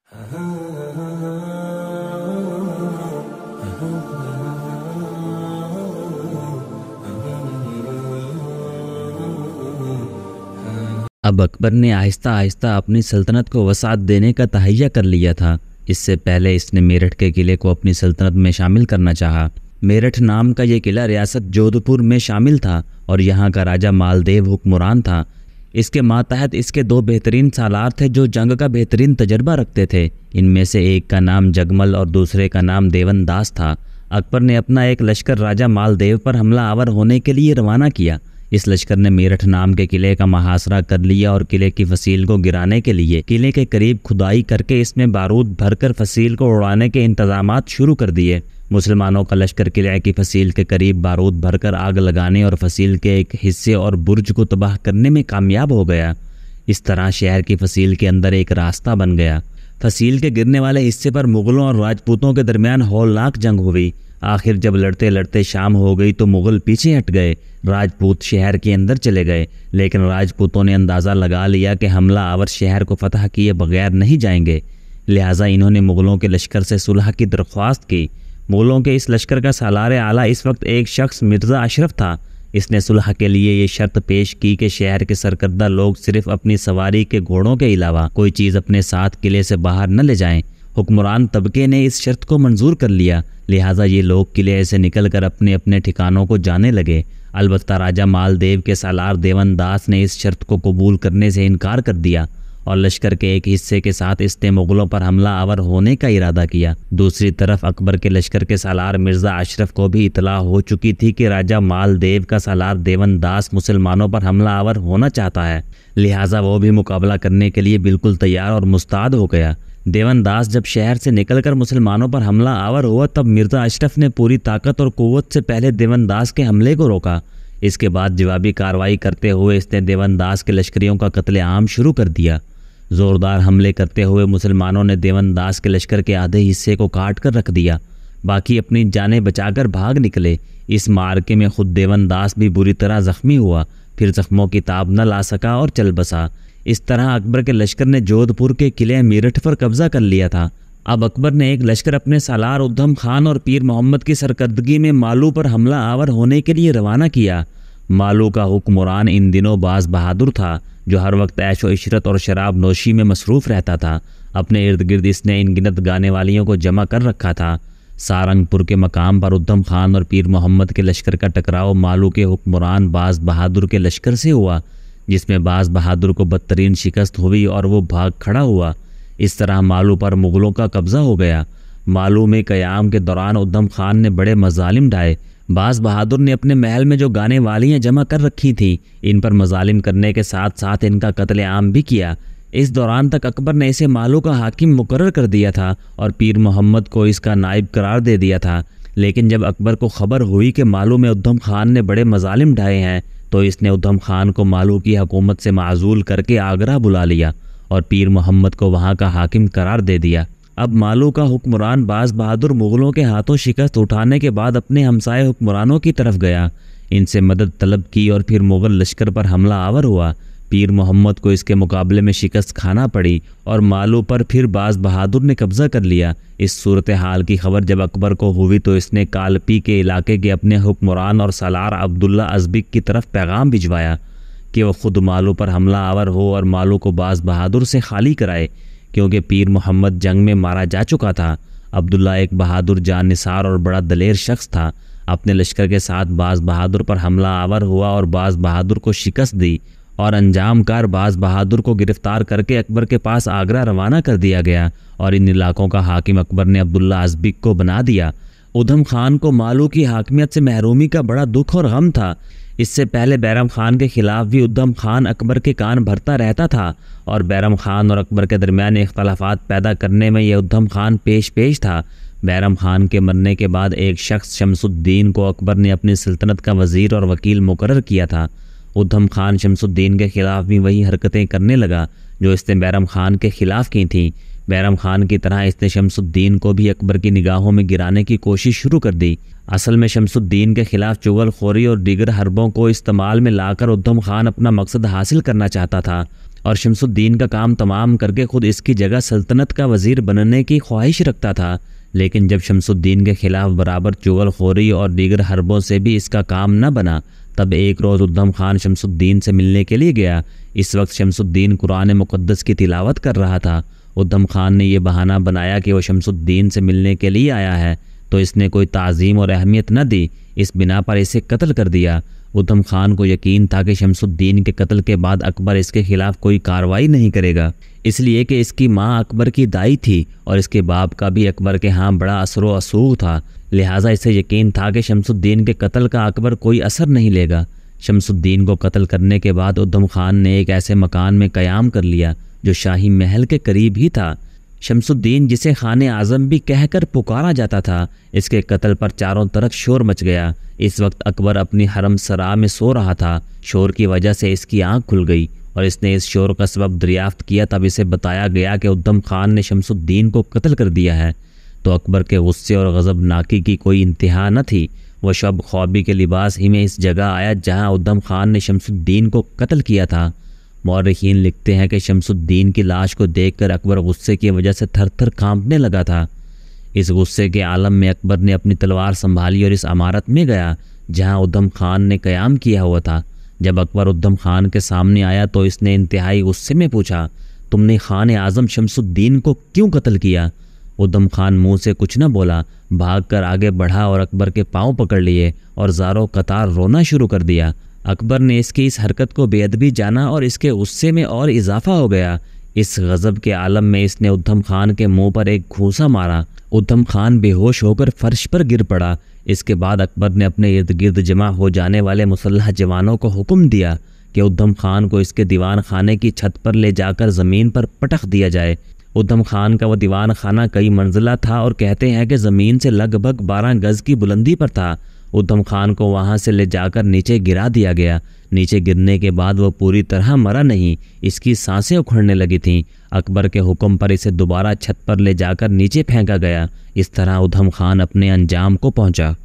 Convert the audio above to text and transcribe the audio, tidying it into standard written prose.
अब अकबर ने आहिस्ता आहिस्ता अपनी सल्तनत को वसाअत देने का तहैया कर लिया था। इससे पहले इसने मेरठ के किले को अपनी सल्तनत में शामिल करना चाहा। मेरठ नाम का ये किला रियासत जोधपुर में शामिल था और यहाँ का राजा मालदेव हुक्मरान था। इसके मातहत इसके दो बेहतरीन सालार थे जो जंग का बेहतरीन तजर्बा रखते थे। इनमें से एक का नाम जगमल और दूसरे का नाम देवनदास था। अकबर ने अपना एक लश्कर राजा मालदेव पर हमला आवर होने के लिए रवाना किया। इस लश्कर ने मेरठ नाम के किले का मुहासरा कर लिया और किले की फसील को गिराने के लिए किले के करीब खुदाई करके इसमें बारूद भरकर फसील को उड़ाने के इंतजामात शुरू कर दिए। मुसलमानों का लश्कर किले की फसील के करीब बारूद भरकर आग लगाने और फसील के एक हिस्से और बुर्ज को तबाह करने में कामयाब हो गया। इस तरह शहर की फसील के अंदर एक रास्ता बन गया। फसील के गिरने वाले हिस्से पर मुग़लों और राजपूतों के दरमियान हौलनाक जंग हुई। आखिर जब लड़ते लड़ते शाम हो गई तो मुग़ल पीछे हट गए। राजपूत शहर के अंदर चले गए, लेकिन राजपूतों ने अंदाज़ा लगा लिया कि हमला आवर शहर को फतह किए बगैर नहीं जाएंगे। लिहाजा इन्होंने मुग़लों के लश्कर से सुलह की दरख्वास्त की। मुग़लों के इस लश्कर का सालार आला इस वक्त एक शख्स मिर्ज़ा अशरफ था। इसने सुलह के लिए ये शर्त पेश की कि शहर के सरकर्दा लोग सिर्फ अपनी सवारी के घोड़ों के अलावा कोई चीज़ अपने साथ किले से बाहर न ले जाएं। हुक्मरान तबके ने इस शर्त को मंजूर कर लिया। लिहाजा ये लोग किले से निकलकर अपने अपने ठिकानों को जाने लगे। अलबत्ता राजा मालदेव के सालार देवनदास ने इस शर्त को कबूल करने से इनकार कर दिया और लश्कर के एक हिस्से के साथ इसने मुग़लों पर हमला आवर होने का इरादा किया। दूसरी तरफ अकबर के लश्कर के सालार मिर्ज़ा अशरफ को भी इतला हो चुकी थी कि राजा मालदेव का सालार देवनदास मुसलमानों पर हमला आवर होना चाहता है। लिहाजा वो भी मुकाबला करने के लिए बिल्कुल तैयार और मुस्ताद हो गया। देवनदास जब शहर से निकलकर मुसलमानों पर हमला आवर हुआ तब मिर्ज़ा अशरफ ने पूरी ताकत और क़ुव्वत से पहले देवनदास के हमले को रोका। इसके बाद जवाबी कार्रवाई करते हुए इसने देवनदास के लश्करियों का कत्लेआम शुरू कर दिया। ज़ोरदार हमले करते हुए मुसलमानों ने देवनदास के लश्कर के आधे हिस्से को काट कर रख दिया। बाकी अपनी जानें बचाकर भाग निकले। इस मार्के में खुद देवनदास भी बुरी तरह ज़ख्मी हुआ, फिर ज़ख्मों की ताब न ला सका और चल बसा। इस तरह अकबर के लश्कर ने जोधपुर के किले मेरठ पर कब्जा कर लिया था। अब अकबर ने एक लश्कर अपने सालार उद्धम खान और पीर मोहम्मद की सरकर्दगी में मालू पर हमला आवर होने के लिए रवाना किया। मालू का हुक्मरान इन दिनों बाज बहादुर था, जो हर वक्त ऐशो इशरत और शराब नोशी में मसरूफ़ रहता था। अपने इर्द गिर्द इसने इन गिनत गाने वालियों को जमा कर रखा था। सारंगपुर के मकाम पर उद्धम खान और पीर मोहम्मद के लश्कर का टकराव मालू के हुक्मरान बाज बहादुर के लश्कर से हुआ, जिसमें बाज बहादुर को बदतरीन शिकस्त हुई और वो भाग खड़ा हुआ। इस तरह मालू पर मुग़लों का कब्ज़ा हो गया। मालू में क़याम के दौरान उद्धम खान ने बड़े मज़ालिम ढाए। बाज बहादुर ने अपने महल में जो गाने वालियाँ जमा कर रखी थीं, इन पर मज़ालिम करने के साथ साथ इनका कत्लेआम भी किया। इस दौरान तक अकबर ने इसे मालू का हाकिम मुकर्रर कर दिया था और पीर मोहम्मद को इसका नायब करार दे दिया था। लेकिन जब अकबर को खबर हुई कि मालू में उद्धम खान ने बड़े मज़ालिम ढाए हैं, तो इसने उद्धम खान को मालू की हुकूमत से माज़ूल करके आगरा बुला लिया और पीर मोहम्मद को वहाँ का हाकिम करार दे दिया। अब मालू का हुक्मरान बाज बहादुर मुग़लों के हाथों शिकस्त उठाने के बाद अपने हमसाये हुक्मरानों की तरफ गया, इनसे मदद तलब की और फिर मुग़ल लश्कर पर हमला आवर हुआ। पीर मोहम्मद को इसके मुकाबले में शिकस्त खाना पड़ी और मालू पर फिर बाज बहादुर ने कब्ज़ा कर लिया। इस सूरत हाल की खबर जब अकबर को हुई तो इसने कालपी के इलाके के अपने हुक्मरान और सालार अब्दुल्ला अज़बिक की तरफ पैगाम भिजवाया कि वह खुद मालू पर हमला आवर हो और मालू को बाज बहादुर से खाली कराए, क्योंकि पीर मोहम्मद जंग में मारा जा चुका था। अब्दुल्ला एक बहादुर जानिसार और बड़ा दलेर शख्स था। अपने लश्कर के साथ बाज बहादुर पर हमला आवर हुआ और बाज बहादुर को शिकस्त दी और अंजामकार बाज बहादुर को गिरफ्तार करके अकबर के पास आगरा रवाना कर दिया गया और इन इलाकों का हाकिम अकबर ने अब्दुल्ला अज़बिक को बना दिया। उद्धम खान को मालू की हाकिमियत से महरूमी का बड़ा दुख और गम था। इससे पहले बैरम खान के खिलाफ भी उद्धम खान अकबर के कान भरता रहता था और बैरम खान और अकबर के दरमियान इख्तलाफात पैदा करने में यह उद्धम खान पेश था। बैरम खान के मरने के बाद एक शख्स शमसुद्दीन को अकबर ने अपनी सल्तनत का वज़ीर और वकील मुकर्रर किया था। उद्धम खान शमसुद्दीन के खिलाफ भी वही हरकतें करने लगा जो इसने बैरम खान के खिलाफ की थीं। बैरम खान की तरह इसने शमसुद्दीन को भी अकबर की निगाहों में गिराने की कोशिश शुरू कर दी। असल में शमसुद्दीन के खिलाफ चुगलखोरी और दीगर हरबों को इस्तेमाल में लाकर उद्धम खान अपना मकसद हासिल करना चाहता था। और शमसुद्दीन का काम तमाम करके खुद इसकी जगह सल्तनत का वज़ीर बनने की ख्वाहिश रखता था। लेकिन जब शमसुद्दीन के खिलाफ बराबर चुगलखोरी और दीगर हरबों से भी इसका काम न बना, तब एक रोज़ उद्दम खान शमसुद्दीन से मिलने के लिए गया। इस वक्त शमसुद्दीन कुरान मुक़द्दस की तिलावत कर रहा था। उद्दम खान ने यह बहाना बनाया कि वह शमसुद्दीन से मिलने के लिए आया है, तो इसने कोई ताज़ीम और अहमियत न दी। इस बिना पर इसे कत्ल कर दिया। उद्दम खान को यकीन था कि शमसुद्दीन के कत्ल के बाद अकबर इसके खिलाफ कोई कार्रवाई नहीं करेगा, इसलिए कि इसकी माँ अकबर की दाई थी और इसके बाप का भी अकबर के यहाँ बड़ा असर असूर था। लिहाजा इसे यकीन था कि शमसुद्दीन के कत्ल का अकबर कोई असर नहीं लेगा। शमसुद्दीन को कत्ल करने के बाद उद्दम खान ने एक ऐसे मकान में क़याम कर लिया जो शाही महल के करीब ही था। शमसुद्दीन, जिसे खाने आज़म भी कहकर पुकारा जाता था, इसके कत्ल पर चारों तरफ शोर मच गया। इस वक्त अकबर अपनी हरम सरा में सो रहा था। शोर की वजह से इसकी आंख खुल गई और इसने इस शोर का सबब दरियाफ्त किया। तब इसे बताया गया कि उद्दम खान ने शमसुद्दीन को कत्ल कर दिया है। तो अकबर के गुस्से और गज़बनाकी की कोई इंतहा न थी। वह शब ख्वाबी के लिबास ही में इस जगह आया जहाँ उद्दम खान ने शमसुद्दीन को कत्ल किया था। मौरखीन लिखते हैं कि शमसुद्दीन की लाश को देखकर अकबर गुस्से की वजह से थर थर कांपने लगा था। इस गुस्से के आलम में अकबर ने अपनी तलवार संभाली और इस इमारत में गया जहां उद्दम खान ने क़याम किया हुआ था। जब अकबर उद्दम खान के सामने आया तो इसने इंतहाई गुस्से में पूछा, तुमने खान आज़म शमसुद्दीन को क्यों कत्ल किया? उद्दम खान मुंह से कुछ न बोला, भागकर आगे बढ़ा और अकबर के पाँव पकड़ लिए और ज़ारो कतार रोना शुरू कर दिया। अकबर ने इसकी इस हरकत को बेअदबी जाना और इसके गुस्से में और इजाफा हो गया। इस गज़ब के आलम में इसने उद्दम खान के मुंह पर एक घूंसा मारा। उद्दम खान बेहोश होकर फर्श पर गिर पड़ा। इसके बाद अकबर ने अपने इर्द गिर्द जमा हो जाने वाले मुसल्लह जवानों को हुक्म दिया कि उद्दम खान को इसके दीवान खाने की छत पर ले जाकर ज़मीन पर पटक दिया जाए। उद्दम खान का वह दीवान खाना कई मंजिला था और कहते हैं कि ज़मीन से लगभग 12 गज़ की बुलंदी पर था। उद्दम खान को वहां से ले जाकर नीचे गिरा दिया गया। नीचे गिरने के बाद वह पूरी तरह मरा नहीं, इसकी सांसें उखड़ने लगी थीं। अकबर के हुक्म पर इसे दोबारा छत पर ले जाकर नीचे फेंका गया। इस तरह उद्दम खान अपने अंजाम को पहुंचा।